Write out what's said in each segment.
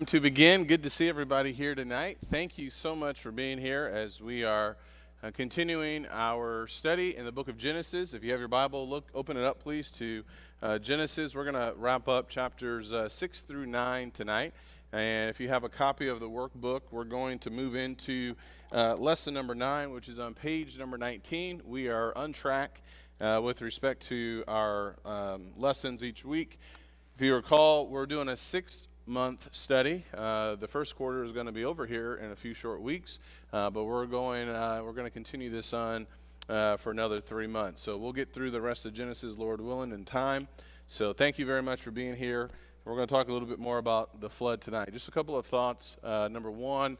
To begin, good to see everybody here tonight. Thank you so much for being here as we are continuing our study in the book of Genesis. If you have your Bible, open it up, please, to Genesis. We're going to wrap up chapters 6 through 9 tonight. And if you have a copy of the workbook, we're going to move into lesson number 9, which is on page number 19. We are on track with respect to our lessons each week. If you recall, we're doing a 6-month study. The first quarter is going to be over here in a few short weeks, but we're going to continue this on for another 3 months. So we'll get through the rest of Genesis, Lord willing, in time. So thank you very much for being here. We're going to talk a little bit more about the flood tonight. Just a couple of thoughts. Number one,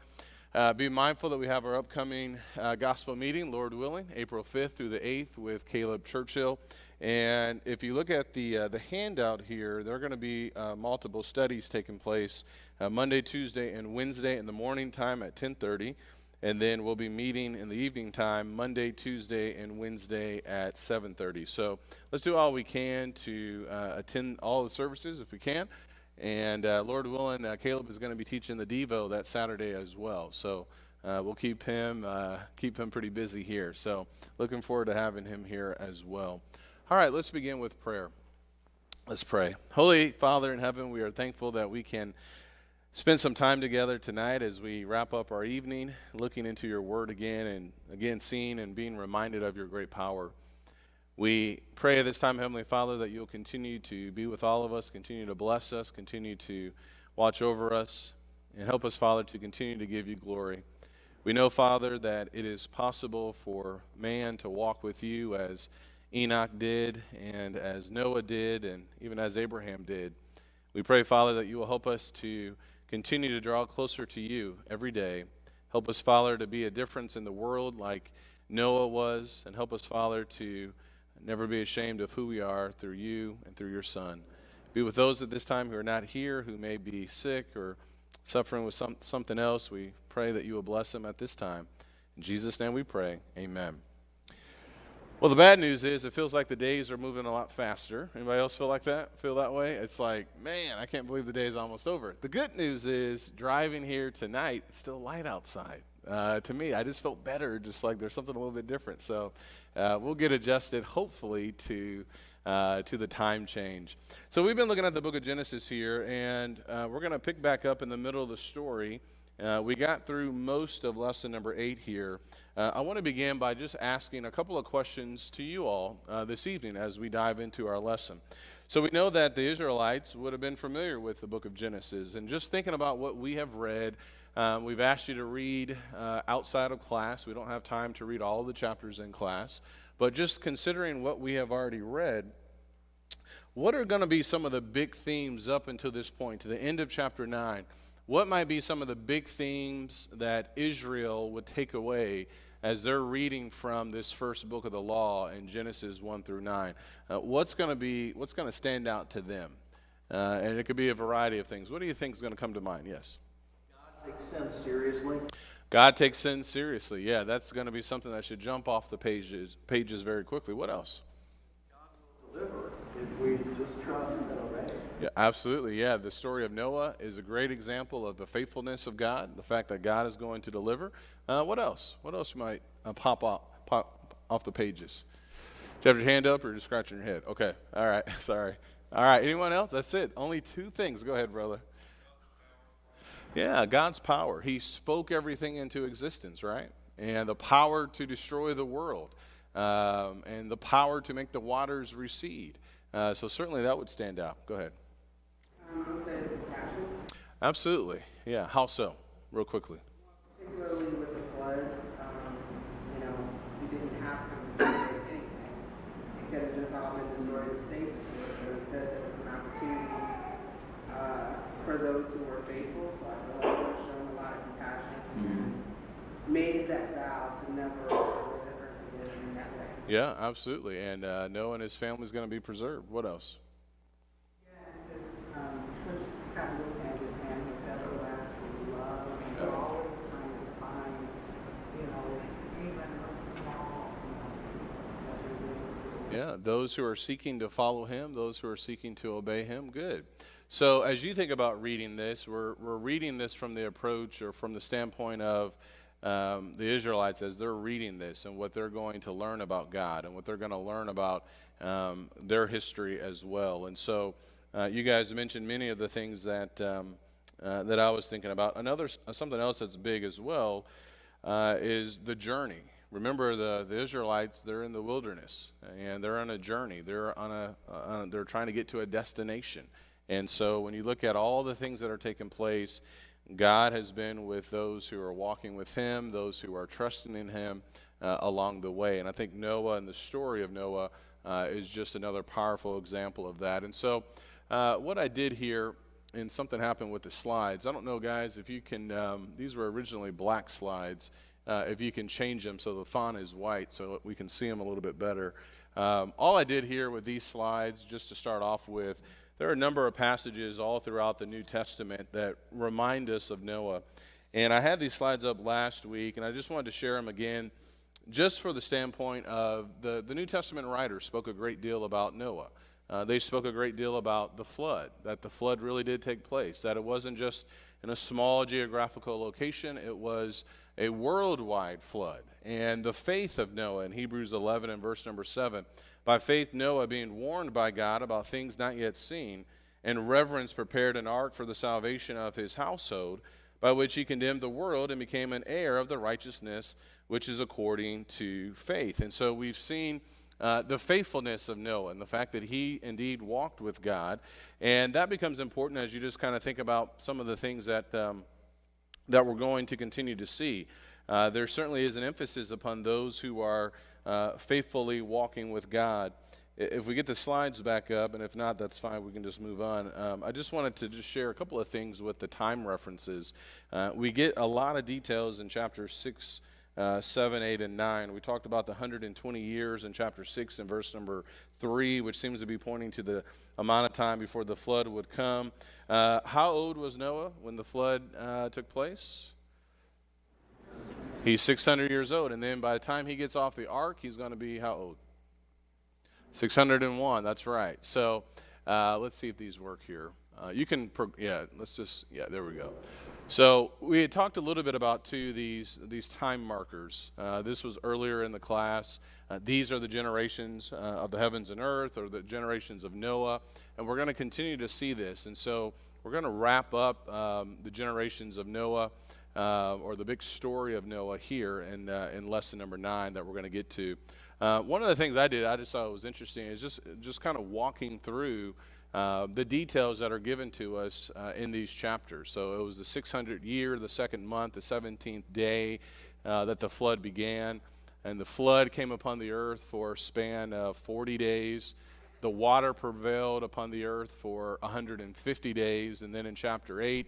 be mindful that we have our upcoming gospel meeting, Lord willing, April 5th through the 8th with Caleb Churchill. And if you look at the handout here, there are going to be multiple studies taking place Monday, Tuesday, and Wednesday in the morning time at 10:30. And then we'll be meeting in the evening time, Monday, Tuesday, and Wednesday at 7:30. So let's do all we can to attend all the services if we can. And Lord willing, Caleb is going to be teaching the Devo that Saturday as well. So we'll keep him pretty busy here. So looking forward to having him here as well. All right, let's begin with prayer. Let's pray. Holy Father in heaven, we are thankful that we can spend some time together tonight as we wrap up our evening, looking into your word again, and again seeing and being reminded of your great power. We pray at this time, Heavenly Father, that you'll continue to be with all of us, continue to bless us, continue to watch over us, and help us, Father, to continue to give you glory. We know, Father, that it is possible for man to walk with you as Enoch did, and as Noah did, and even as Abraham did. We pray, Father, that you will help us to continue to draw closer to you every day. Help us, Father, to be a difference in the world like Noah was, and help us, Father, to never be ashamed of who we are through you and through your Son. Be with those at this time who are not here, who may be sick or suffering with something else. We pray that you will bless them at this time. In Jesus' name we pray. Amen. Well, the bad news is it feels like the days are moving a lot faster. Anybody else feel like that? Feel that way? It's like, man, I can't believe the day is almost over. The good news is driving here tonight, it's still light outside. To me, I just felt better, just like there's something a little bit different. So we'll get adjusted, hopefully, to the time change. So we've been looking at the book of Genesis here, and we're going to pick back up in the middle of the story. We got through most of lesson number 8 here. I want to begin by just asking a couple of questions to you all this evening as we dive into our lesson. So we know that the Israelites would have been familiar with the book of Genesis, and just thinking about what we have read, we've asked you to read outside of class. We don't have time to read all of the chapters in class, but just considering what we have already read, what are going to be some of the big themes up until this point, to the end of chapter 9? What might be some of the big themes that Israel would take away as they're reading from this first book of the law in Genesis 1 through 9? What's going to stand out to them? And it could be a variety of things. What do you think is going to come to mind? Yes? God takes sin seriously. God takes sin seriously. Yeah, that's going to be something that should jump off the pages very quickly. What else? God will deliver if we just trust and obey. Yeah, absolutely. Yeah, the story of Noah is a great example of the faithfulness of God, the fact that God is going to deliver. What else? What else might pop off the pages? Do you have your hand up or just scratching your head? Okay. All right. Sorry. All right. Anyone else? That's it. Only 2 things. Go ahead, brother. Yeah, God's power. He spoke everything into existence, right? And the power to destroy the world, and the power to make the waters recede. So certainly that would stand out. Go ahead. I would say it's compassion, Absolutely. Yeah. How so? Real quickly. particularly with the flood. He didn't have to do anything. He could have just all been destroyed the states, but instead there was an opportunity for those who were faithful. So I feel like he was shown a lot of compassion and made that vow to never restore the earth again in that way. Yeah, absolutely. And Noah and his family is going to be preserved. What else? Push kind of goes hand in hand with everlasting love. And we're always trying to find, even a small, Yeah, those who are seeking to follow him, those who are seeking to obey him. Good. So as you think about reading this, we're reading this from the approach or from the standpoint of the Israelites as they're reading this and what they're going to learn about God and what they're going to learn about their history as well. And so you guys mentioned many of the things that that I was thinking about. Something else that's big as well is the journey. Remember, the Israelites, they're in the wilderness and they're on a journey. They're they're trying to get to a destination. And so when you look at all the things that are taking place, God has been with those who are walking with him, those who are trusting in him along the way. And I think Noah and the story of Noah is just another powerful example of that. And so what I did here, and something happened with the slides. I don't know, guys, if you can, these were originally black slides. If you can change them so the font is white so we can see them a little bit better. All I did here with these slides, just to start off with, there are a number of passages all throughout the New Testament that remind us of Noah. And I had these slides up last week, and I just wanted to share them again just for the standpoint of the New Testament writers spoke a great deal about Noah. They spoke a great deal about the flood, that the flood really did take place, that it wasn't just in a small geographical location, it was a worldwide flood. And the faith of Noah in Hebrews 11 and verse number 7, by faith Noah, being warned by God about things not yet seen, in reverence prepared an ark for the salvation of his household, by which he condemned the world and became an heir of the righteousness which is according to faith. And so we've seen the faithfulness of Noah and the fact that he indeed walked with God. And that becomes important as you just kind of think about some of the things that that we're going to continue to see. There certainly is an emphasis upon those who are faithfully walking with God. If we get the slides back up, and if not, that's fine, we can just move on. I just wanted to just share a couple of things with the time references. We get a lot of details in chapter 6, 7, 8, and 9. We talked about the 120 years in chapter 6 and verse number 3, which seems to be pointing to the amount of time before the flood would come. How old was Noah when the flood took place? He's 600 years old, and then by the time he gets off the ark, he's going to be how old? 601, that's right. So let's see if these work here. You can, there we go. So we had talked a little bit about, too, these time markers. This was earlier in the class. These are the generations of the heavens and earth, or the generations of Noah, and we're going to continue to see this. And so we're going to wrap up the generations of Noah, or the big story of Noah here in lesson number 9 that we're going to get to. One of the things I just thought was interesting is just kind of walking through the details that are given to us in these chapters. So it was the 600th year, the 2nd month, the 17th day that the flood began. And the flood came upon the earth for a span of 40 days. The water prevailed upon the earth for 150 days. And then in chapter 8,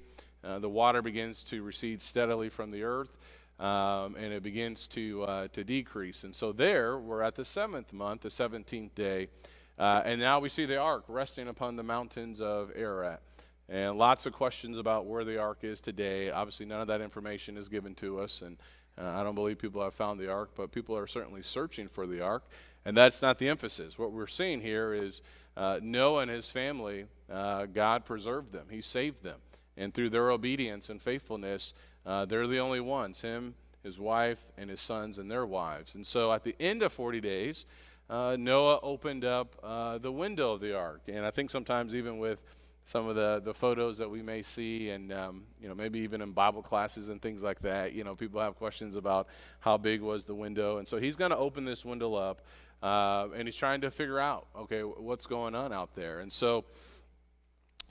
the water begins to recede steadily from the earth, and it begins to decrease. And so there, we're at the 7th month, the 17th day, and now we see the ark resting upon the mountains of Ararat. And lots of questions about where the ark is today. Obviously, none of that information is given to us, and I don't believe people have found the ark, but people are certainly searching for the ark, and that's not the emphasis. What we're seeing here is Noah and his family, God preserved them. He saved them. And through their obedience and faithfulness, they're the only ones, him, his wife, and his sons and their wives. And so at the end of 40 days, Noah opened up the window of the ark. And I think sometimes even with some of the photos that we may see, and maybe even in Bible classes and things like that, people have questions about how big was the window. And so he's going to open this window up, and he's trying to figure out, okay, what's going on out there. And so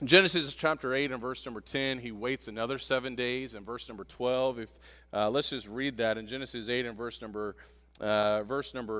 Genesis chapter 8 and verse number 10, he waits another 7 days. In verse number 12, let's just read that in Genesis 8 and verse number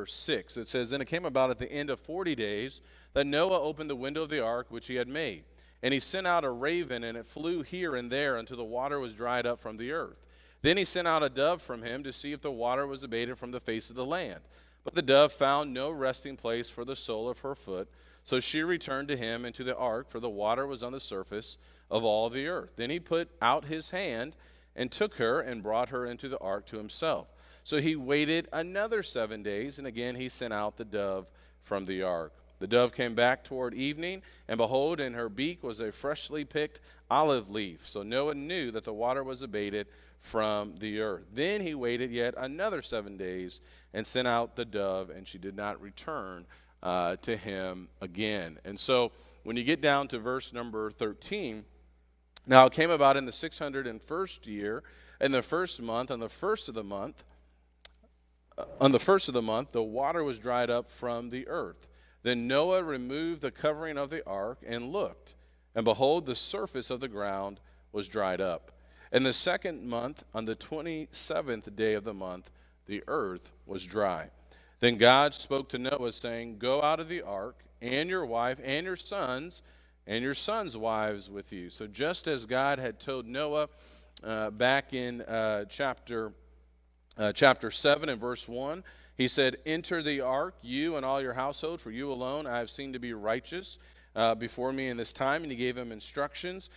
6. It says, "Then it came about at the end of 40 days that Noah opened the window of the ark which he had made. And he sent out a raven, and it flew here and there until the water was dried up from the earth. Then he sent out a dove from him to see if the water was abated from the face of the land. But the dove found no resting place for the sole of her foot. So she returned to him into the ark, for the water was on the surface of all the earth. Then he put out his hand and took her and brought her into the ark to himself. So he waited another 7 days, and again he sent out the dove from the ark. The dove came back toward evening, and behold, in her beak was a freshly picked olive leaf. So Noah knew that the water was abated from the earth. Then he waited yet another 7 days and sent out the dove, and she did not return to him again. And so when you get down to verse number 13, now it came about in the 601st year, in the first month, on the first of the month, the water was dried up from the earth. Then Noah removed the covering of the ark and looked, and behold, the surface of the ground was dried up. In the second month, on the 27th day of the month, the earth was dry. Then God spoke to Noah, saying, Go out of the ark, and your wife, and your sons wives with you. So just as God had told Noah back in chapter 7 and verse 1, he said, Enter the ark, you and all your household, for you alone I have seen to be righteous before me in this time. And he gave him instructions.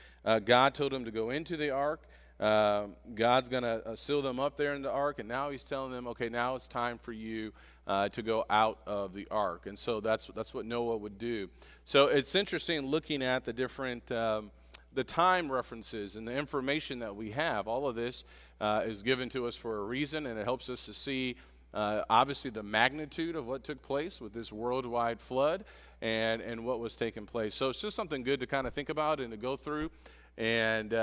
God told him to go into the ark. God's going to seal them up there in the ark. And now he's telling them, okay, now it's time for you to go out of the ark. And so that's what Noah would do. So it's interesting looking at the different the time references and the information that we have. All of this is given to us for a reason, and it helps us to see obviously the magnitude of what took place with this worldwide flood and what was taking place. So it's just something good to kind of think about and to go through. And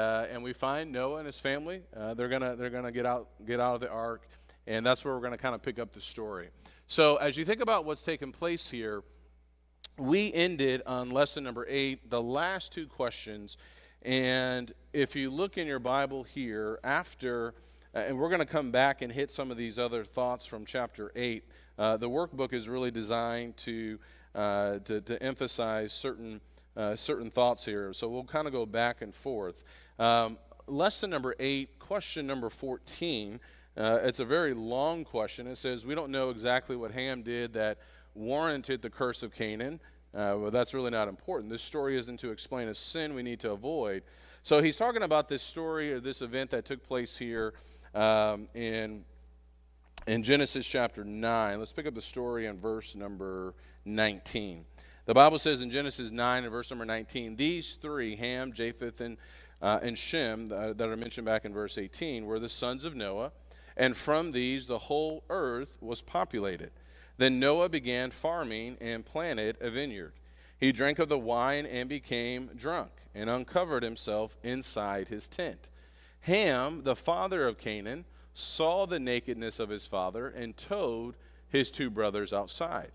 we find Noah and his family. They're gonna get out of the ark, and that's where we're gonna kind of pick up the story. So as you think about what's taking place here, we ended on lesson number 8, the last two questions. And if you look in your Bible here, after, and we're going to come back and hit some of these other thoughts from chapter 8. The workbook is really designed to emphasize certain thoughts here. So we'll kind of go back and forth. Lesson number 8, question number 14. It's a very long question. It says, we don't know exactly what Ham did that warranted the curse of Canaan. Well, that's really not important. This story isn't to explain a sin we need to avoid. So he's talking about this story or this event that took place here in Genesis chapter 9. Let's pick up the story in verse number 19. The Bible says in Genesis 9 and verse number 19, these three, Ham, Japheth, and Shem, that are mentioned back in verse 18, were the sons of Noah, and from these the whole earth was populated. Then Noah began farming and planted a vineyard. He drank of the wine and became drunk and uncovered himself inside his tent. Ham, the father of Canaan, saw the nakedness of his father and told his two brothers outside.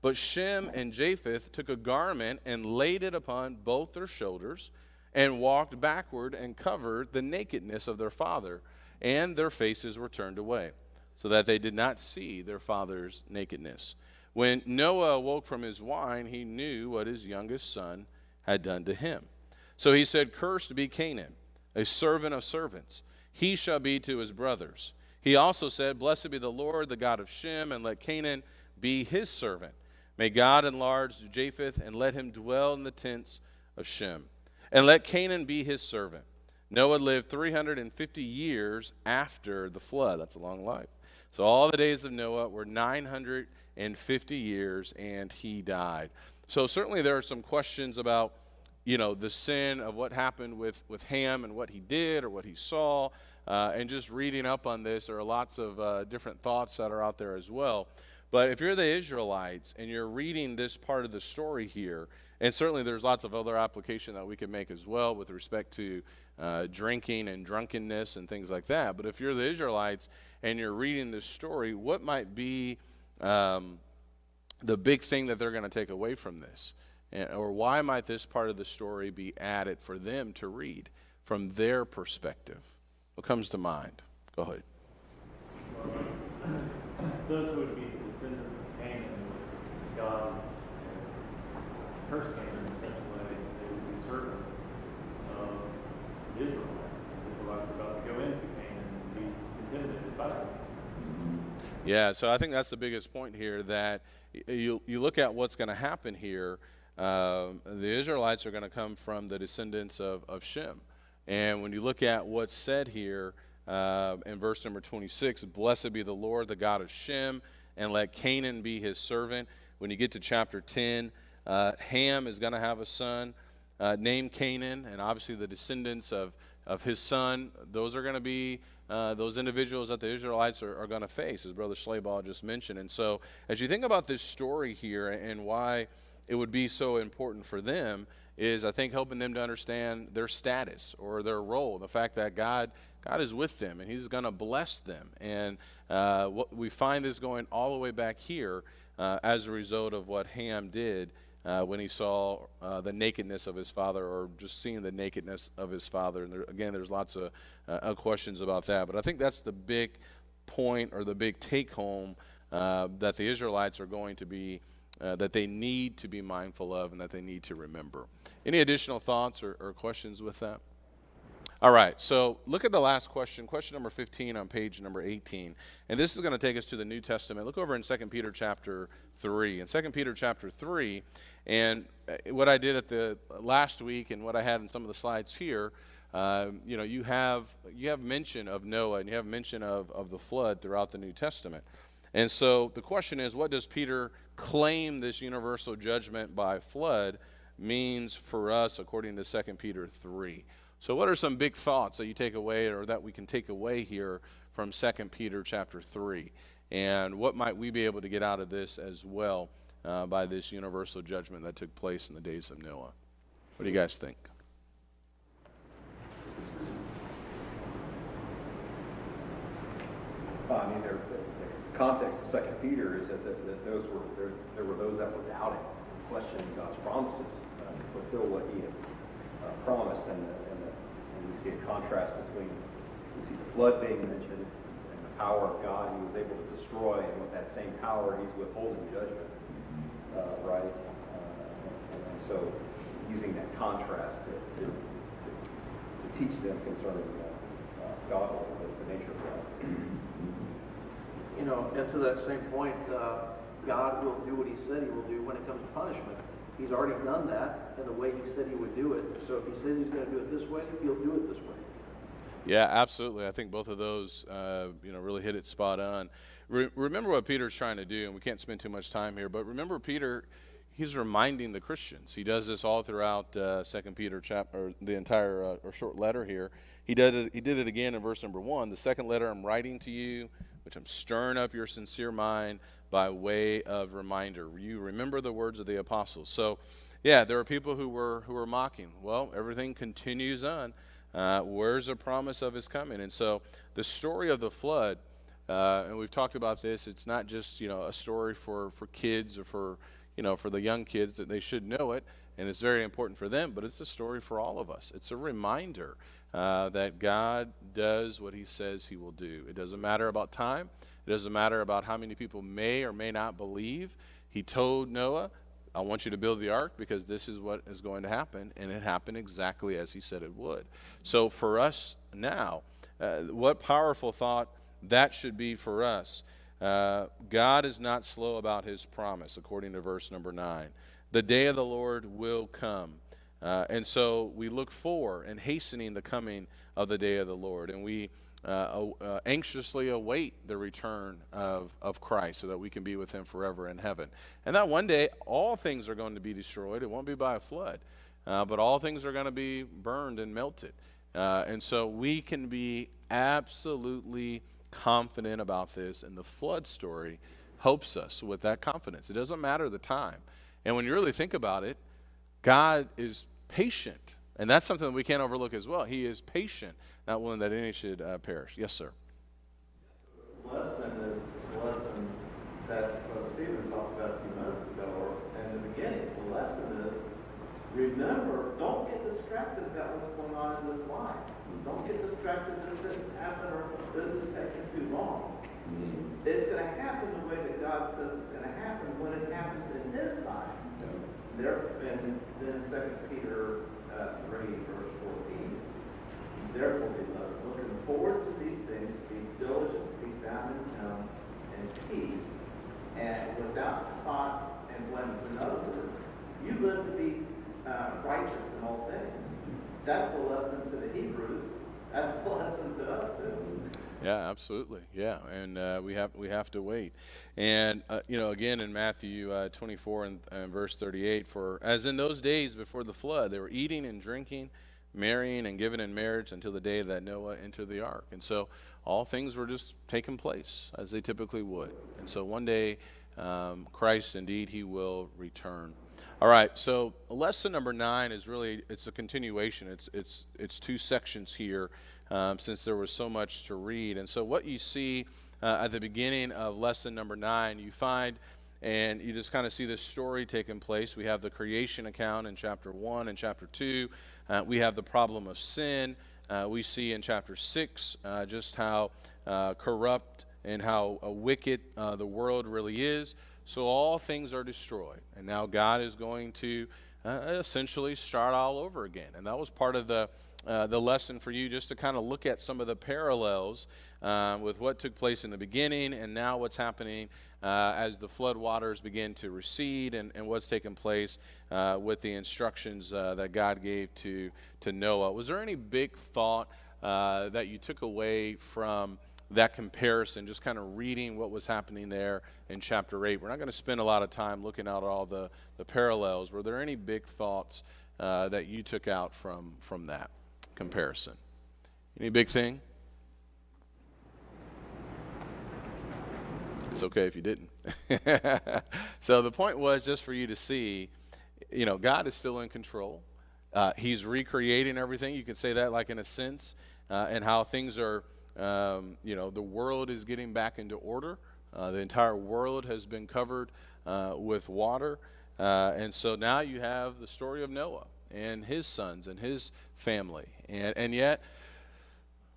But Shem and Japheth took a garment and laid it upon both their shoulders and walked backward and covered the nakedness of their father, and their faces were turned away, so that they did not see their father's nakedness. When Noah awoke from his wine, he knew what his youngest son had done to him. So he said, Cursed be Canaan, a servant of servants. He shall be to his brothers. He also said, Blessed be the Lord, the God of Shem, and let Canaan be his servant. May God enlarge Japheth, and let him dwell in the tents of Shem. And let Canaan be his servant. Noah lived 350 years after the flood. That's a long life. So all the days of Noah were 950 years, and he died. So certainly there are some questions about, the sin of what happened with Ham and what he did or what he saw. And just reading up on this, there are lots of different thoughts that are out there as well. But if you're the Israelites and you're reading this part of the story here, and certainly there's lots of other application that we can make as well with respect to drinking and drunkenness and things like that. But if you're the Israelites and you're reading this story, what might be the big thing that they're going to take away from this? Or why might this part of the story be added for them to read from their perspective? What comes to mind? Go ahead. Those would be descendants of Canaan, God cursed Canaan essentially. They would be servants of the Israelites. The Israelites are about to go into Canaan and be intimidated by them. Yeah, so I think that's the biggest point here, that you look at what's going to happen here. The Israelites are going to come from the descendants of Shem. And when you look at what's said here in verse number 26, Blessed be the Lord, the God of Shem, and let Canaan be his servant. When you get to chapter 10, Ham is going to have a son named Canaan, and obviously the descendants of his son, those are going to be those individuals that the Israelites are going to face, as Brother Schleybaugh just mentioned. And so as you think about this story here and why it would be so important for them, is I think helping them to understand their status or their role, the fact that God is with them and he's going to bless them. And we find this going all the way back here as a result of what Ham did when he saw the nakedness of his father, or just seeing the nakedness of his father. And again, there's lots of questions about that. But I think that's the big point, or the big take home that the Israelites are going to be, that they need to be mindful of and that they need to remember. Any additional thoughts or questions with that? All right, so look at the last question, question number 15 on page number 18. And this is going to take us to the New Testament. Look over in 2 Peter chapter 3. In 2 Peter chapter 3, and what I did at the last week and what I had in some of the slides here, you have mention of Noah and you have mention of the flood throughout the New Testament. And so the question is, what does Peter claim this universal judgment by flood means for us according to 2 Peter 3? So what are some big thoughts that you take away, or that we can take away here from 2 Peter chapter 3? And what might we be able to get out of this as well by this universal judgment that took place in the days of Noah? What do you guys think? I mean, the context of 2 Peter is that there were those that were doubting, questioning God's promises to fulfill what he had promised, and we see a contrast between, we see the flood being mentioned and the power of God he was able to destroy, and with that same power he's withholding judgment, right? And so using that contrast to teach them concerning God, the nature of God. You know, and to that same point, God will do what he said he will do when it comes to punishment. He's already done that in the way he said he would do it. So if he says he's going to do it this way, he'll do it this way. Yeah, absolutely. I think both of those, really hit it spot on. Remember what Peter's trying to do, and we can't spend too much time here, but remember Peter, he's reminding the Christians. He does this all throughout 2 Peter chapter, or the entire or short letter here. He did it again in verse number 1. The second letter I'm writing to you, which I'm stirring up your sincere mind by way of reminder. You remember the words of the apostles. So, yeah, there were people who were mocking. Well, everything continues on. Where's the promise of his coming? And so the story of the flood, and we've talked about this, it's not just, a story for kids or for the young kids, that they should know it, and it's very important for them, but it's a story for all of us. It's a reminder that God does what he says he will do. It doesn't matter about time. It doesn't matter about how many people may or may not believe. He told Noah, I want you to build the ark because this is what is going to happen, and it happened exactly as he said it would. So for us now, what powerful thought that should be for us. God is not slow about his promise, according to verse number 9. The day of the Lord will come. And so we look for and hastening the coming of the day of the Lord. And we anxiously await the return of Christ so that we can be with him forever in heaven. And that one day, all things are going to be destroyed. It won't be by a flood, but all things are going to be burned and melted. And so we can be absolutely confident about this, and the flood story helps us with that confidence. It doesn't matter the time. And when you really think about it, God is patient, and that's something that we can't overlook as well. He is patient, not willing that any should perish. Yes, sir. The lesson is the lesson that Stephen talked about a few minutes ago, or in the beginning. The lesson is, remember, don't get distracted about what's going on in this life. Don't get distracted, this didn't happen, or this is taking too long. It's going to happen the way that God says it's going to happen when it happens in his time. And then 2 Peter 3, verse 14. Therefore, beloved, looking forward to these things, be diligent to be found in him in peace, and without spot and blemish. In other words, you live to be righteous in all things. That's the lesson to the Hebrews. That's the lesson to us too. Yeah, absolutely. Yeah, and we have to wait. And again in Matthew 24 and verse 38, for as in those days before the flood, they were eating and drinking, marrying and giving in marriage until the day that Noah entered the ark. And so all things were just taking place as they typically would. And so one day, Christ indeed he will return. All right, so lesson number 9 is really, it's a continuation. It's 2 sections here, since there was so much to read. And so what you see at the beginning of lesson number 9, you find, and you just kind of see this story taking place. We have the creation account in chapter 1 and chapter 2. We have the problem of sin. We see in chapter 6 just how corrupt and how wicked the world really is. So all things are destroyed. And now God is going to essentially start all over again. And that was part of the lesson for you, just to kind of look at some of the parallels with what took place in the beginning and now what's happening as the flood waters begin to recede, and what's taking place with the instructions that God gave to Noah. Was there any big thought that you took away from that comparison, just kind of reading what was happening there in chapter 8? We're not going to spend a lot of time looking at all the parallels. Were there any big thoughts that you took out from that comparison? Any big thing? It's okay if you didn't. So the point was just for you to see, God is still in control. He's recreating everything. You can say that like in a sense, and how things are, the world is getting back into order. The entire world has been covered with water. And so now you have the story of Noah and his sons and his family. And yet,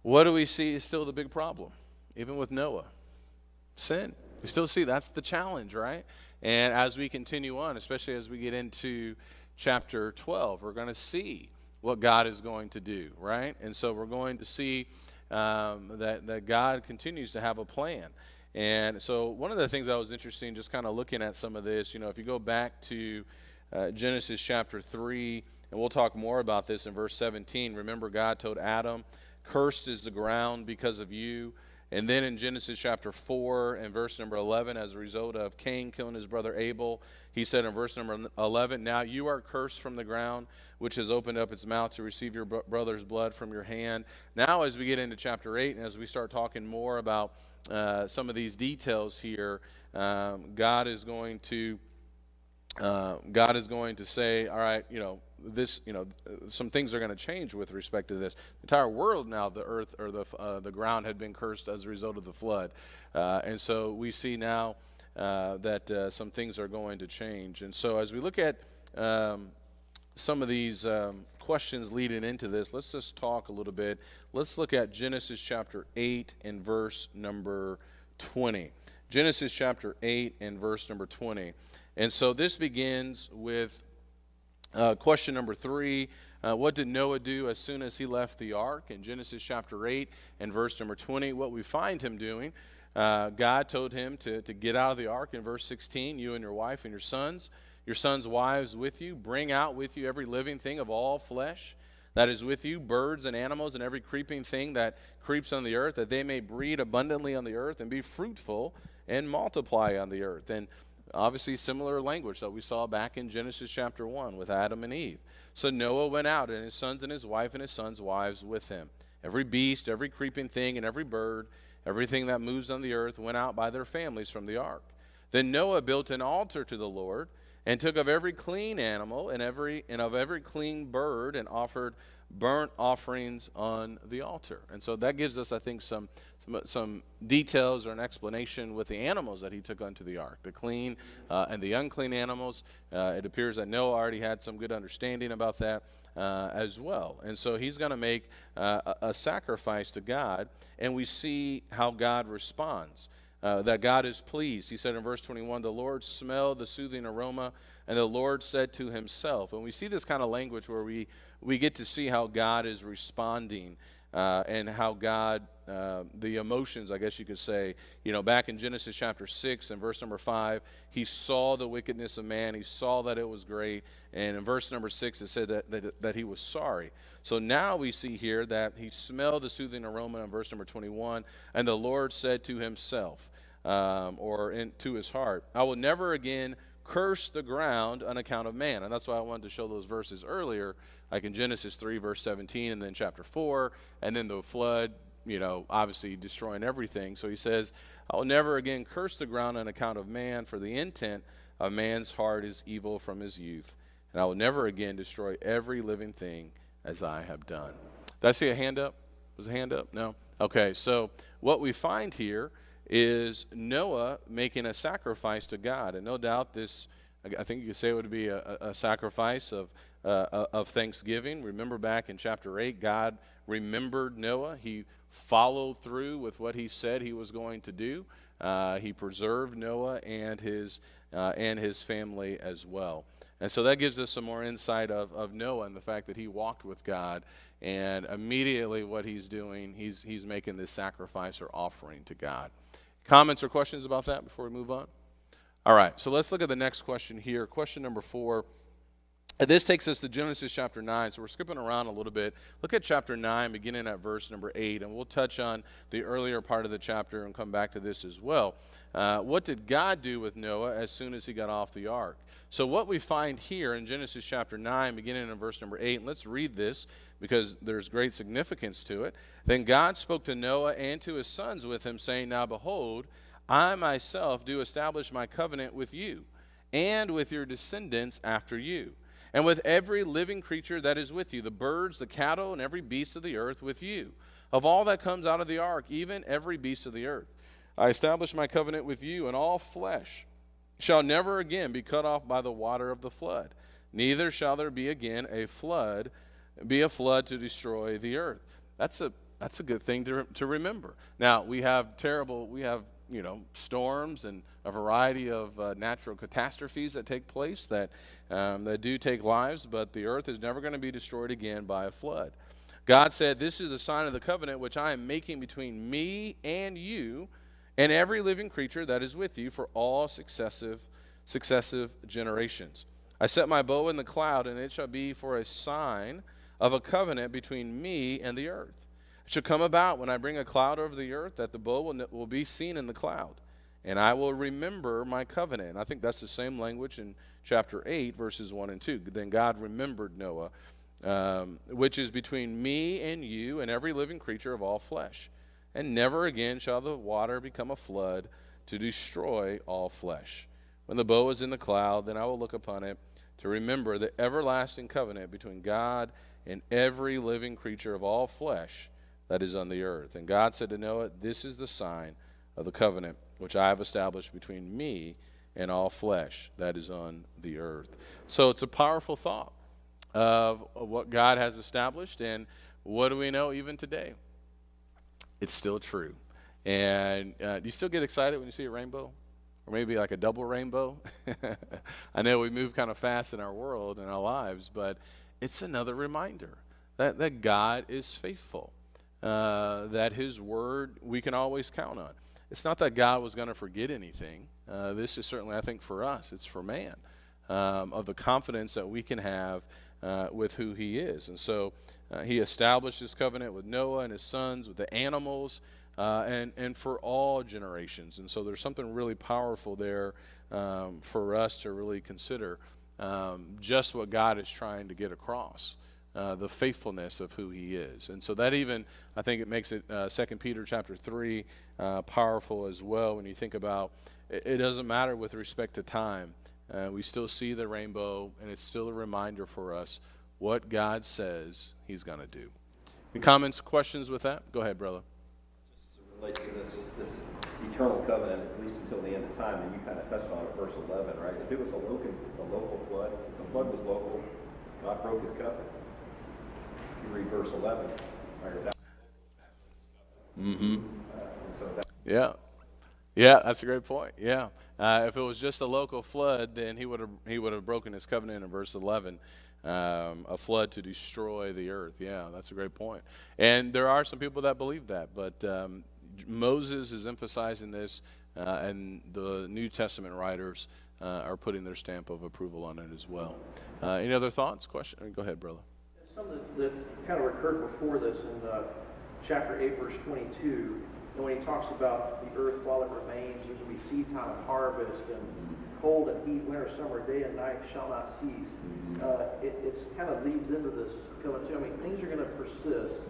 what do we see is still the big problem, even with Noah? Sin. We still see that's the challenge, right? And as we continue on, especially as we get into chapter 12, we're going to see what God is going to do, right? And so we're going to see that God continues to have a plan. And so one of the things that was interesting, just kind of looking at some of this, if you go back to Genesis chapter 3, and we'll talk more about this in verse 17. Remember, God told Adam, "Cursed is the ground because of you." And then in Genesis chapter 4 and verse number 11, as a result of Cain killing his brother Abel, he said in verse number 11, "Now you are cursed from the ground, which has opened up its mouth to receive your brother's blood from your hand." Now as we get into chapter 8 and as we start talking more about some of these details here, God is going to say, all right, some things are going to change with respect to this. The entire world now, the earth or the ground had been cursed as a result of the flood. And so we see now that some things are going to change. And so as we look at some of these questions leading into this, let's just talk a little bit. Let's look at Genesis chapter 8 and verse number 20. Genesis chapter 8 and verse number 20. And so this begins with question number 3. What did Noah do as soon as he left the ark? In Genesis chapter 8 and verse number 20, what we find him doing, God told him to get out of the ark in verse 16, you and your wife and your sons' wives with you. Bring out with you every living thing of all flesh that is with you, birds and animals and every creeping thing that creeps on the earth, that they may breed abundantly on the earth and be fruitful and multiply on the earth. And obviously similar language that we saw back in Genesis chapter 1 with Adam and Eve. So Noah went out, and his sons and his wife and his sons' wives with him. Every beast, every creeping thing, and every bird, everything that moves on the earth went out by their families from the ark. Then Noah built an altar to the Lord, and took of every clean animal and of every clean bird, and offered burnt offerings on the altar. And so that gives us, I think, some details or an explanation with the animals that he took onto the ark, the clean and the unclean animals. It appears that Noah already had some good understanding about that as well. And so he's going to make a sacrifice to God, and we see how God responds. That God is pleased. He said in verse 21, the Lord smelled the soothing aroma, and the Lord said to himself. And we see this kind of language where we get to see how God is responding and how God, the emotions, I guess you could say, back in Genesis chapter 6 and verse number 5, he saw the wickedness of man. He saw that it was great. And in verse number 6, it said that he was sorry. So now we see here that he smelled the soothing aroma in verse number 21, and the Lord said to himself, to his heart, I will never again curse the ground on account of man. And that's why I wanted to show those verses earlier, like in Genesis 3, verse 17, and then chapter 4, and then the flood, obviously destroying everything. So he says, I will never again curse the ground on account of man, for the intent of man's heart is evil from his youth. And I will never again destroy every living thing as I have done. Did I see a hand up? Was a hand up? No? Okay, so what we find here is Noah making a sacrifice to God. And no doubt this, I think you could say it would be a sacrifice of thanksgiving. Remember back in chapter 8, God remembered Noah. He followed through with what he said he was going to do. He preserved Noah and his family as well. And so that gives us some more insight of Noah and the fact that he walked with God. And immediately what he's doing, he's making this sacrifice or offering to God. Comments or questions about that before we move on? All right, so let's look at the next question here. Question number 4. And this takes us to Genesis chapter 9, so we're skipping around a little bit. Look at chapter 9, beginning at verse number 8, and we'll touch on the earlier part of the chapter and come back to this as well. What did God do with Noah as soon as he got off the ark? So what we find here in Genesis chapter 9, beginning in verse number 8, and let's read this because there's great significance to it. Then God spoke to Noah and to his sons with him, saying, Now behold, I myself do establish my covenant with you and with your descendants after you, and with every living creature that is with you, the birds, the cattle, and every beast of the earth with you. Of all that comes out of the ark, even every beast of the earth. I establish my covenant with you, and all flesh shall never again be cut off by the water of the flood. Neither shall there be again a flood to destroy the earth. That's a good thing to remember. Now, we have storms and a variety of natural catastrophes that take place that do take lives, but the earth is never going to be destroyed again by a flood. God said, This is the sign of the covenant which I am making between me and you and every living creature that is with you for all successive generations. I set my bow in the cloud, and it shall be for a sign of a covenant between me and the earth. It shall come about when I bring a cloud over the earth that the bow will be seen in the cloud, and I will remember my covenant. And I think that's the same language in chapter 8, verses 1 and 2. Then God remembered Noah, which is between me and you and every living creature of all flesh. And never again shall the water become a flood to destroy all flesh. When the bow is in the cloud, then I will look upon it to remember the everlasting covenant between God and every living creature of all flesh that is on the earth. And God said to Noah, This is the sign of the covenant which I have established between me and all flesh that is on the earth. So it's a powerful thought of what God has established, and what do we know even today? It's still true. And do you still get excited when you see a rainbow? Or maybe like a double rainbow? I know we move kind of fast in our world and our lives, but it's another reminder that God is faithful, that his word we can always count on. It's not that God was going to forget anything. This is certainly, I think, for us. It's for man, of the confidence that we can have with who he is. And so he established his covenant with Noah and his sons, with the animals, and for all generations. And so there's something really powerful there for us to really consider, just what God is trying to get across, the faithfulness of who he is. And so that even, I think it makes it 2 Peter chapter 3 powerful as well when you think about it doesn't matter with respect to time. We still see the rainbow, and it's still a reminder for us what God says he's going to do. Any comments, questions with that? Go ahead, brother. Just to relate to this eternal covenant, at least until the end of time, and you kind of touched on it, verse 11, right? If it was a local flood, if the flood was local, God broke his covenant. You read verse 11, right? Yeah, that's a great point. Yeah. If it was just a local flood, then he would have broken his covenant in verse 11. a flood to destroy the earth. Yeah, that's a great point. And there are some people that believe that, but Moses is emphasizing this, and the New Testament writers are putting their stamp of approval on it as well. Any other thoughts? Question? Go ahead, brother. Something that kind of occurred before this in chapter 8, verse 22, and when he talks about the earth while it remains, there's going to be seed time and harvest, and cold and heat, winter, summer, day and night shall not cease. It's kind of leads into this coming too. I mean, things are going to persist.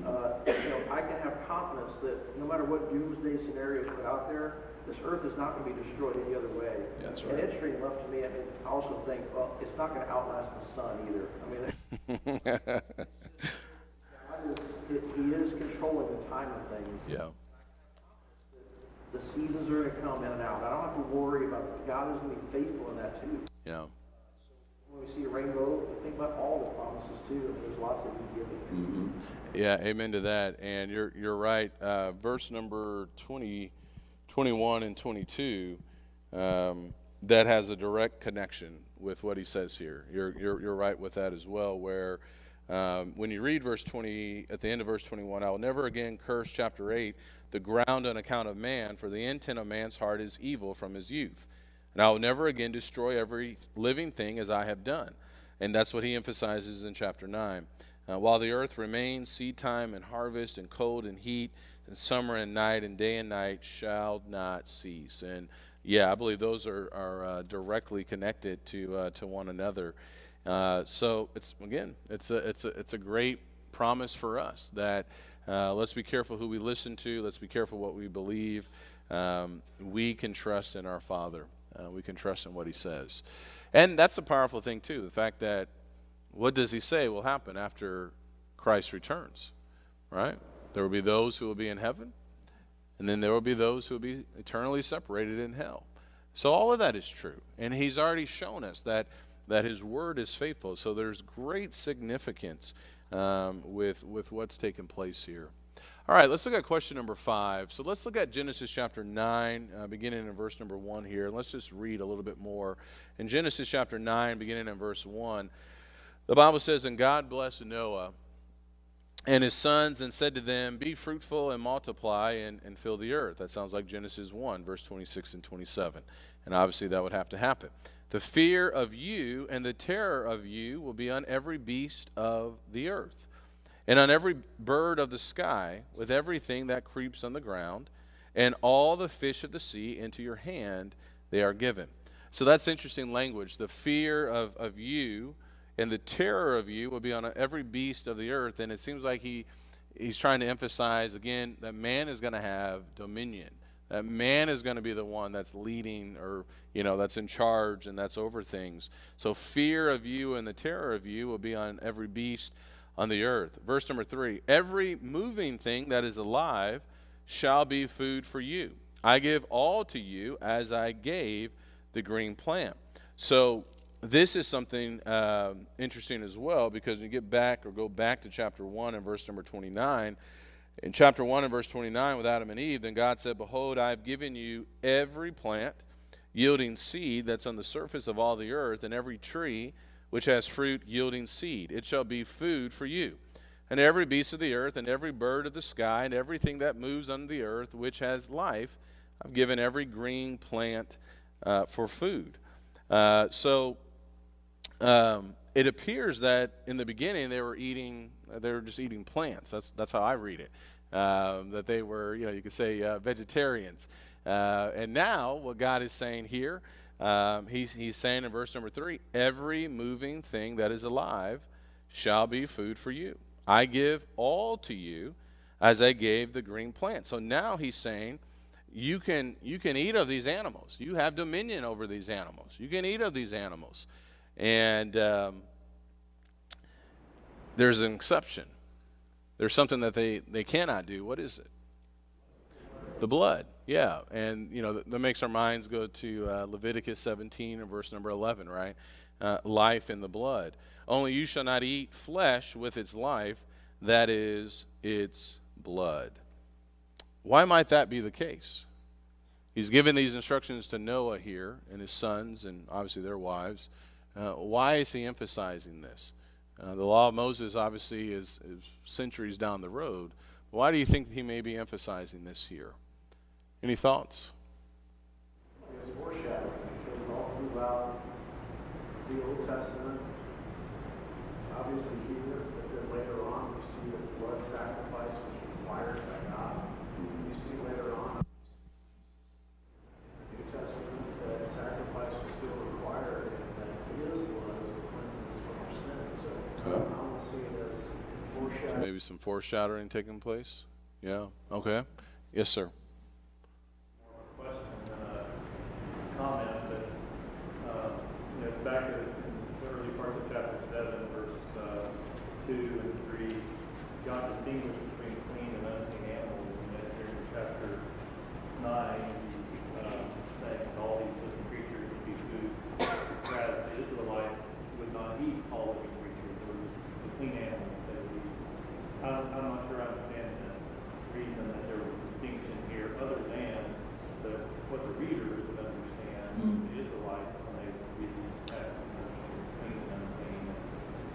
I can have confidence that no matter what doomsday scenarios put out there, this earth is not going to be destroyed any other way. That's And right. interesting enough to me, I mean, I also think, well, it's not going to outlast the sun either. I mean, he is controlling the time of things. Yeah. The seasons are going to come in and out. I don't have to worry about it. God is going to be faithful in that too. Yeah. When we see a rainbow, think about all the promises too. And there's lots that He's giving. Yeah, amen to that. And you're right. Verse number 20, 21 and 22, that has a direct connection with what he says here. You're right with that as well, where when you read verse 20, at the end of verse 21, I will never again curse, chapter 8, the ground on account of man, for the intent of man's heart is evil from his youth. And I will never again destroy every living thing as I have done. And that's what he emphasizes in chapter 9. While the earth remains, seed time and harvest, and cold and heat, and summer and night, and day and night shall not cease. And yeah, I believe those are directly connected to one another. So it's a great promise for us that let's be careful who we listen to. Let's be careful what we believe. We can trust in our Father. We can trust in what He says. And that's a powerful thing too, the fact that what does He say will happen after Christ returns, right? There will be those who will be in heaven, and then there will be those who will be eternally separated in hell. So all of that is true, and He's already shown us that His word is faithful. So there's great significance with what's taken place here. All right, let's look at question number 5. So let's look at Genesis chapter 9, beginning in verse number 1 here. Let's just read a little bit more. In Genesis chapter 9, beginning in verse 1, the Bible says, "And God blessed Noah and his sons, and said to them, Be fruitful and multiply and fill the earth." That sounds like Genesis 1, verse 26 and 27. And obviously that would have to happen. "The fear of you and the terror of you will be on every beast of the earth, and on every bird of the sky, with everything that creeps on the ground, and all the fish of the sea into your hand they are given." So that's interesting language. The fear of you and the terror of you will be on every beast of the earth. And it seems like he's trying to emphasize, again, that man is going to have dominion. That man is going to be the one that's leading, or, that's in charge and that's over things. So fear of you and the terror of you will be on every beast on the earth. Verse number 3, "Every moving thing that is alive shall be food for you. I give all to you as I gave the green plant." So this is something interesting as well, because when you go back to chapter 1 and verse number 29, in chapter 1 and verse 29 with Adam and Eve, "Then God said, Behold, I have given you every plant yielding seed that's on the surface of all the earth, and every tree which has fruit yielding seed. It shall be food for you. And every beast of the earth, and every bird of the sky, and everything that moves on the earth which has life, I've given every green plant for food." It appears that in the beginning they were just eating plants. That's how I read it. That they were, you could say vegetarians. And now what God is saying here, he's saying in verse number 3, "Every moving thing that is alive shall be food for you. I give all to you as I gave the green plant." So now he's saying, you can eat of these animals. You have dominion over these animals. You can eat of these animals. And there's an exception. There's something that they cannot do. What is it? The blood. Yeah. And, that makes our minds go to Leviticus 17 and verse number 11, right? Life in the blood. "Only you shall not eat flesh with its life, that is its blood." Why might that be the case? He's given these instructions to Noah here and his sons and obviously their wives. Why is he emphasizing this? The law of Moses obviously is centuries down the road. Why do you think he may be emphasizing this here? Any thoughts? It's foreshadowing because all throughout the Old Testament, obviously here, but then later on, we see that blood sacrifice was required by God. We see later on in the New Testament that sacrifice was still required and that his blood is what cleanses us from our sins. So I want to see it as foreshadowing. Maybe some foreshadowing taking place? Yeah. Okay. Yes, sir. Question than a comment, but back in the early parts of chapter 7, verse 2 and 3, John distinguished between clean and unclean animals, and then here in chapter 9, he's saying that all these living creatures would be food, whereas the Israelites would not eat all living creatures. It was the clean animals they would eat. I'm not sure I understand the reason that there was a distinction here, other than what the readers would understand, the Israelites, when they read these texts, and understand clean and unclean, and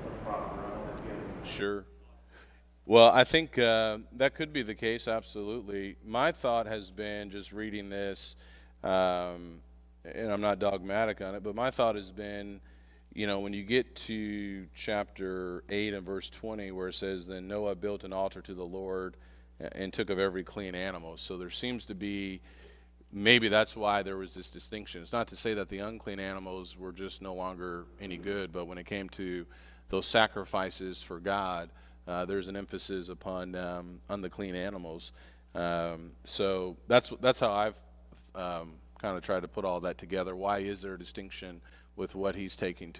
what's proper. I don't know if you have any. Sure. Well, I think that could be the case, absolutely. My thought has been, just reading this, and I'm not dogmatic on it, but my thought has been, when you get to chapter 8 and verse 20, where it says, then Noah built an altar to the Lord and took of every clean animal. So there seems to be, maybe that's why there was this distinction. It's not to say that the unclean animals were just no longer any good, but when it came to those sacrifices for God, there's an emphasis upon on the clean animals. So that's how I've kind of tried to put all that together. Why is there a distinction with what he's taking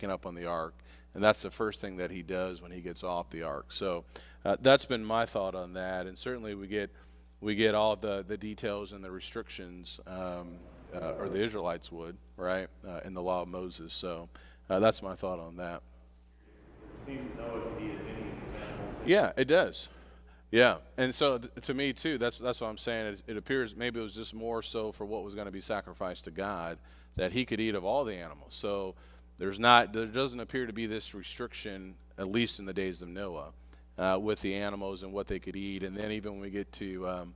up on the ark? And that's the first thing that he does when he gets off the ark. So that's been my thought on that. And certainly we get all the details and the restrictions, or the Israelites would, right, in the law of Moses. So that's my thought on that. It seems to know if he needed any animals. Yeah, it does. Yeah, and so to me too, that's what I'm saying. It appears maybe it was just more so for what was going to be sacrificed to God, that he could eat of all the animals. So there doesn't appear to be this restriction, at least in the days of Noah, with the animals and what they could eat. And then even when we get to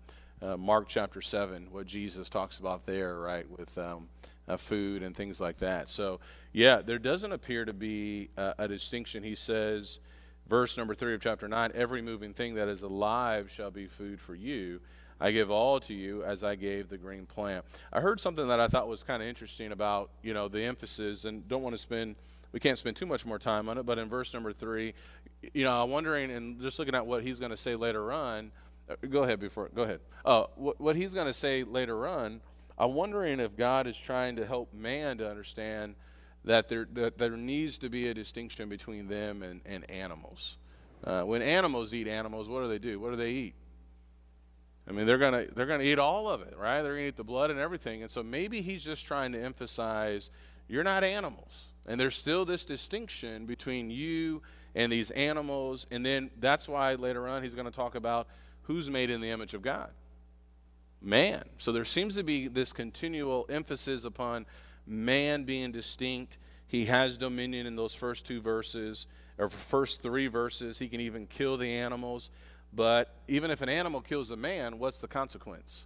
Mark chapter 7, what Jesus talks about there, right, with food and things like that. So yeah, there doesn't appear to be a distinction. He says, verse number 3 of chapter 9, every moving thing that is alive shall be food for you. I give all to you as I gave the green plant. I heard something that I thought was kind of interesting about, the emphasis, and we can't spend too much more time on it, but in verse number 3, I'm wondering, and just looking at what he's going to say later on, go ahead. What he's going to say later on, I'm wondering if God is trying to help man to understand that there needs to be a distinction between them and animals. When animals eat animals, what do? What do they eat? I mean, they're gonna eat all of it, right? They're gonna eat the blood and everything. And so maybe he's just trying to emphasize, you're not animals, and there's still this distinction between you and these animals. And then that's why later on he's going to talk about who's made in the image of God, man. So there seems to be this continual emphasis upon man being distinct. He has dominion in those first 2 verses, or first 3 verses. He can even kill the animals. But even if an animal kills a man, what's the consequence?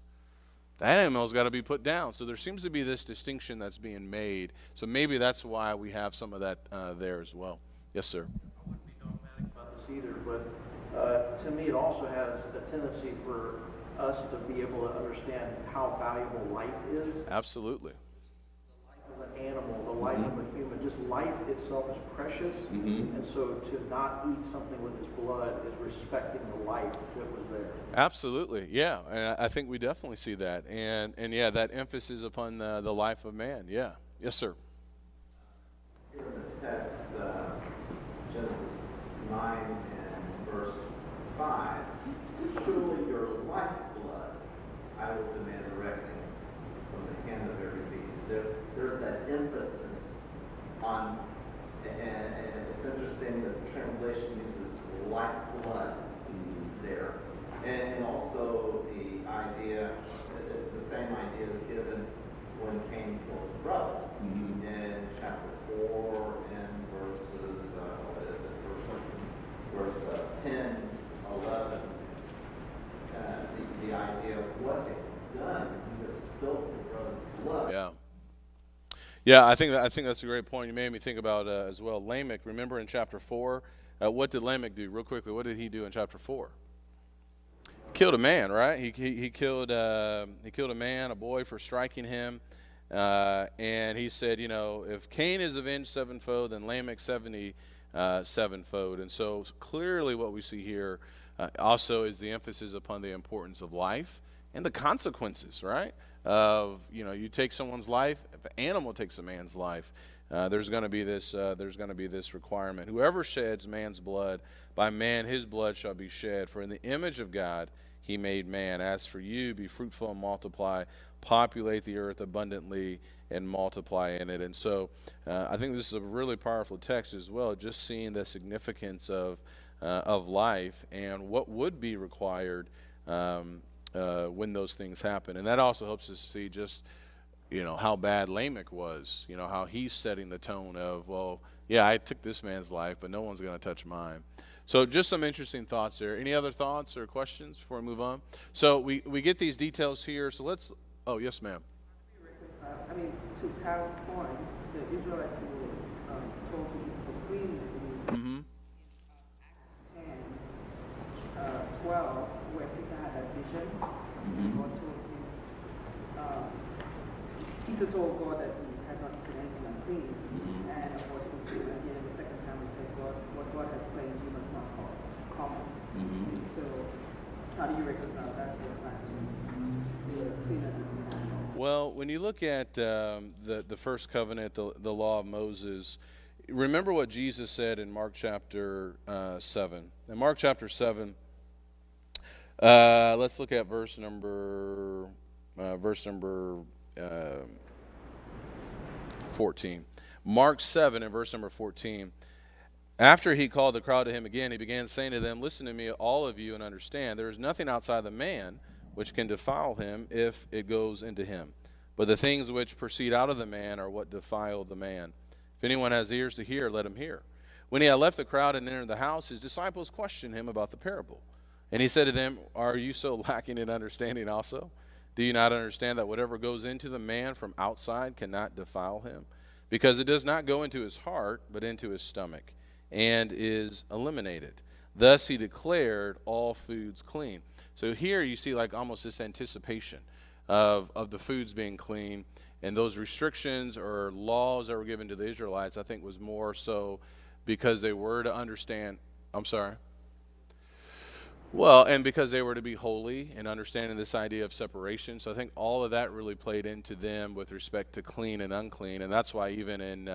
That animal's got to be put down. So there seems to be this distinction that's being made. So maybe that's why we have some of that there as well. Yes, sir. I wouldn't be dogmatic about this either, but to me it also has a tendency for us to be able to understand how valuable life is. Absolutely. The life of an animal, the life of a human, just life itself is precious. And so to not eat something with its blood is respecting the life that was there. Absolutely, yeah. And I think we definitely see that. And yeah, that emphasis upon the life of man. Yeah. Yes, sir. Here in the text, Genesis 9 and verse 5, surely your lifeblood I will demand a reckoning from the hand of every beast. There's that emphasis on, and it's interesting that the translation uses lifeblood there. And also the idea, the same idea is given when Cain killed his brother. In chapter 4 and verses, what is it, verse 10, 11, the idea of what they've done, he has spilt his brother's blood. Yeah. Yeah, I think that's a great point. You made me think about as well Lamech. Remember in chapter 4, what did Lamech do? Real quickly, what did he do in chapter 4? Killed a man, right? He killed a man, a boy, for striking him, and he said, if Cain is avenged sevenfold, then Lamech 70 sevenfold. And so clearly, what we see here also is the emphasis upon the importance of life and the consequences, right? Of you take someone's life. If an animal takes a man's life, there's going to be this requirement. Whoever sheds man's blood, by man his blood shall be shed. For in the image of God he made man. As for you, be fruitful and multiply, populate the earth abundantly and multiply in it. And so I think this is a really powerful text as well, just seeing the significance of life and what would be required when those things happen. And that also helps us see just how bad Lamech was, how he's setting the tone of, well, yeah, I took this man's life, but no one's going to touch mine. So just some interesting thoughts there. Any other thoughts or questions before we move on? So we get these details here. So let's, oh, yes, ma'am. I mean, to Kyle's point, the Israelites were told to be clean. Mm-hmm. Acts 10, 12, where Peter had that vision. God told him, Peter told God that he had not eaten anything unclean. And of course, again, the second time he said, God, what God has cleansed, you must not call common. So, how do you reconcile that with back to cleaner than Well, when you look at the first covenant, the law of Moses, remember what Jesus said in Mark chapter 7. In Mark chapter 7, let's look at verse number 14. Mark 7 and verse number 14. After he called the crowd to him again, he began saying to them, listen to me, all of you, and understand, there is nothing outside the man which can defile him if it goes into him. But the things which proceed out of the man are what defile the man. If anyone has ears to hear, let him hear. When he had left the crowd and entered the house, his disciples questioned him about the parable. And he said to them, are you so lacking in understanding also? Do you not understand that whatever goes into the man from outside cannot defile him? Because it does not go into his heart, but into his stomach, and is eliminated. Thus he declared all foods clean. So here you see like almost this anticipation of the foods being clean, and those restrictions or laws that were given to the Israelites, I think, was more so because they were to understand. I'm sorry. Well, and because they were to be holy and understanding this idea of separation. So I think all of that really played into them with respect to clean and unclean. And that's why even in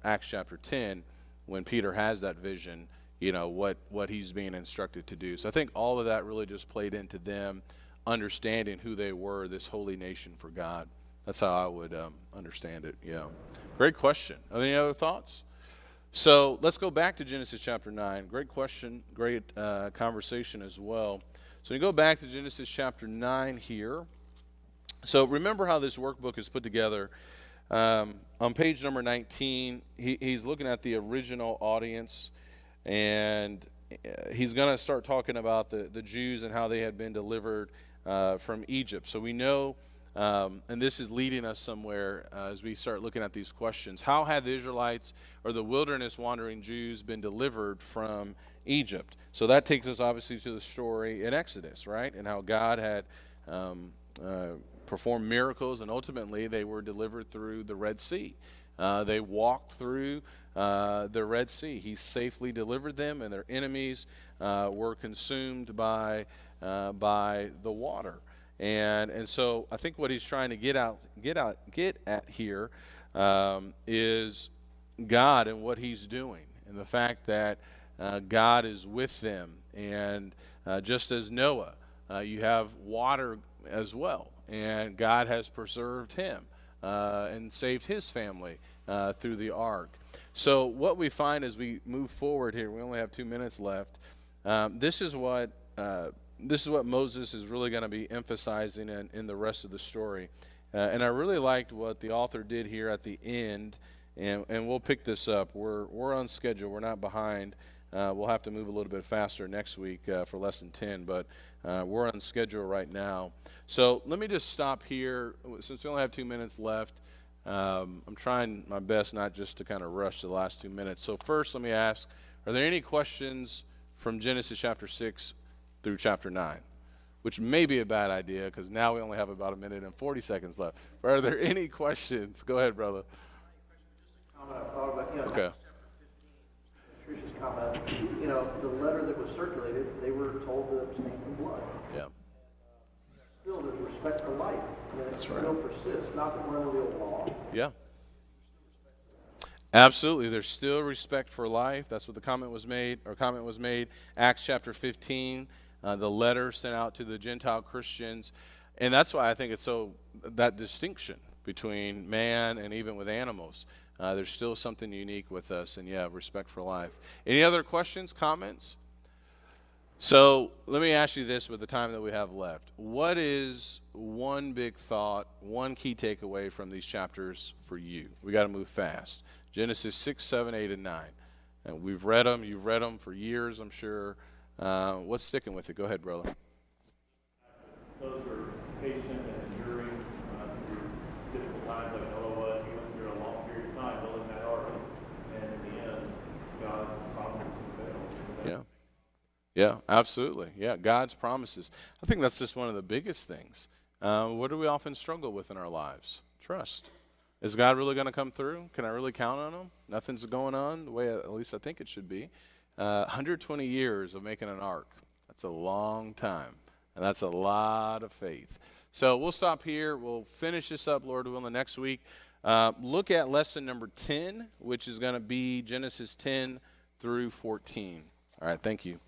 Acts chapter 10, when Peter has that vision, what he's being instructed to do. So I think all of that really just played into them understanding who they were, this holy nation for God. That's how I would understand it. Yeah. Great question. Are there any other thoughts? So let's go back to Genesis chapter 9. Great question, great conversation as well. So we go back to Genesis chapter 9 here. So remember how this workbook is put together. On page number 19, he's looking at the original audience, and he's going to start talking about the Jews and how they had been delivered from Egypt. So we know, and this is leading us somewhere as we start looking at these questions. How had the Israelites or the wilderness wandering Jews been delivered from Egypt? So that takes us obviously to the story in Exodus, right? And how God had performed miracles, and ultimately they were delivered through the Red Sea. They walked through the Red Sea. He safely delivered them, and their enemies were consumed by the water. And so I think what he's trying to get at here is God and what he's doing, and the fact that God is with them. And just as Noah, you have water as well, and God has preserved him and saved his family through the ark. So what we find as we move forward here, we only have 2 minutes left. This is what Moses is really going to be emphasizing in the rest of the story. And I really liked what the author did here at the end, and we'll pick this up. We're on schedule. We're not behind. We'll have to move a little bit faster next week for lesson 10, but we're on schedule right now. So let me just stop here. Since we only have 2 minutes left, I'm trying my best not just to kind of rush the last 2 minutes. So first, let me ask, are there any questions from Genesis chapter 6 through chapter 9? Which may be a bad idea because now we only have about 1 minute and 40 seconds left. But are there any questions? Go ahead, brother. Comment I thought about, Okay. Trish's comment, the letter that was circulated, they were told to abstain from blood. Yeah. Still, there's respect for life. I mean, it That's right. still persists, not that we're under the old law. Yeah. Absolutely. There's still respect for life. That's what the comment was made. Acts chapter 15, the letter sent out to the Gentile Christians. And that's why I think it's so, that distinction between man and even with animals. There's still something unique with us, and yeah, respect for life. Any other questions, comments? So let me ask you this with the time that we have left. What is one big thought, one key takeaway from these chapters for you? We got to move fast. Genesis 6, 7, 8, and 9. And we've read them. You've read them for years, I'm sure. What's sticking with it? Go ahead, brother. Those are patient and enduring through difficult times like Noah was. He went through a long period of time building that ark, and in the end, God's promises failed. Yeah. Yeah, absolutely. Yeah, God's promises. I think that's just one of the biggest things. What do we often struggle with in our lives? Trust. Is God really going to come through? Can I really count on him? Nothing's going on the way at least I think it should be. 120 years of making an ark. That's a long time. And that's a lot of faith. So we'll stop here. We'll finish this up, Lord willing, next week. Look at lesson number 10, which is going to be Genesis 10 through 14. All right, thank you.